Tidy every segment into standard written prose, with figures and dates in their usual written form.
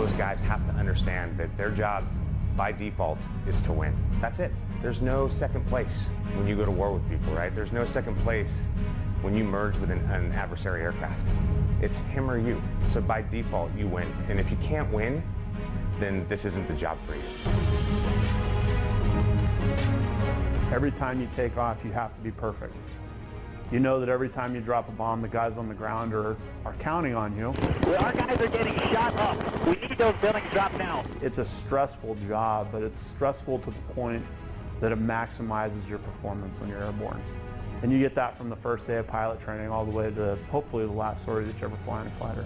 those guys have to understand that their job by default is to win. That's it. There's no second place when you go to war with people, right? There's no second place when you merge with an adversary aircraft. It's him or you. So by default, you win. And if you can't win, then this isn't the job for you. Every time you take off, you have to be perfect. You know that every time you drop a bomb, the guys on the ground are counting on you. Well, our guys are getting shot up. We need those buildings dropped now. It's a stressful job, but it's stressful to the point that it maximizes your performance when you're airborne. And you get that from the first day of pilot training all the way to hopefully the last sortie that you ever fly in a fighter.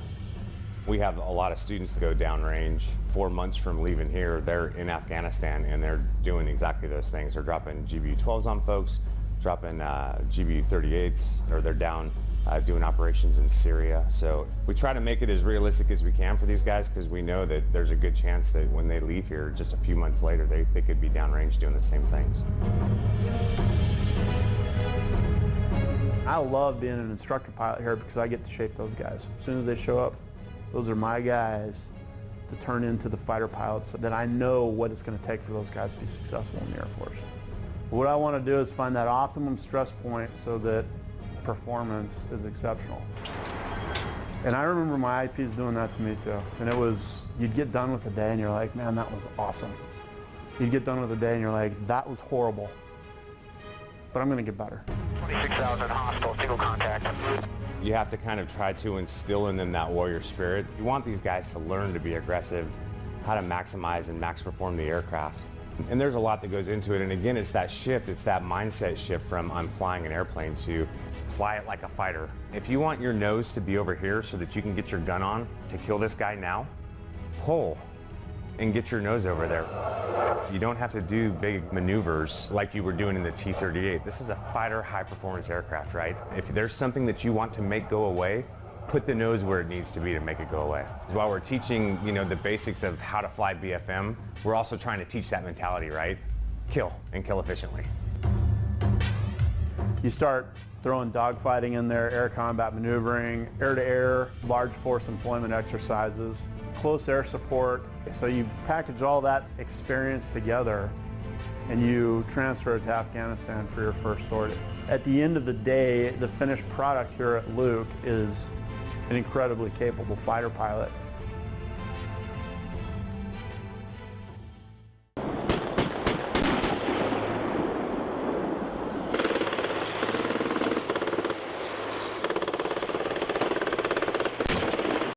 We have a lot of students that go downrange. 4 months from leaving here, they're in Afghanistan and they're doing exactly those things. They're dropping GBU-12s on folks, dropping GBU-38s, or they're down doing operations in Syria. So we try to make it as realistic as we can for these guys because we know that there's a good chance that when they leave here just a few months later, they could be downrange doing the same things. I love being an instructor pilot here because I get to shape those guys. As soon as they show up, those are my guys to turn into the fighter pilots that I know what it's going to take for those guys to be successful in the Air Force. What I want to do is find that optimum stress point so that performance is exceptional. And I remember my IPs doing that to me too. And it was, you'd get done with a day and you're like, man, that was awesome. You'd get done with a day and you're like, that was horrible, but I'm going to get better. 26,000 hostile, single contact. You have to kind of try to instill in them that warrior spirit. You want these guys to learn to be aggressive, how to maximize and max perform the aircraft. And there's a lot that goes into it. And again, it's that shift, it's that mindset shift from I'm flying an airplane to fly it like a fighter. If you want your nose to be over here so that you can get your gun on to kill this guy now, pull and get your nose over there. You don't have to do big maneuvers like you were doing in the T-38. This is a fighter high-performance aircraft, right? If there's something that you want to make go away, put the nose where it needs to be to make it go away. While we're teaching, the basics of how to fly BFM, we're also trying to teach that mentality, right? Kill, and kill efficiently. You start throwing dogfighting in there, air combat maneuvering, air-to-air, large force employment exercises, close air support. So you package all that experience together and you transfer it to Afghanistan for your first sortie. At the end of the day, the finished product here at Luke is an incredibly capable fighter pilot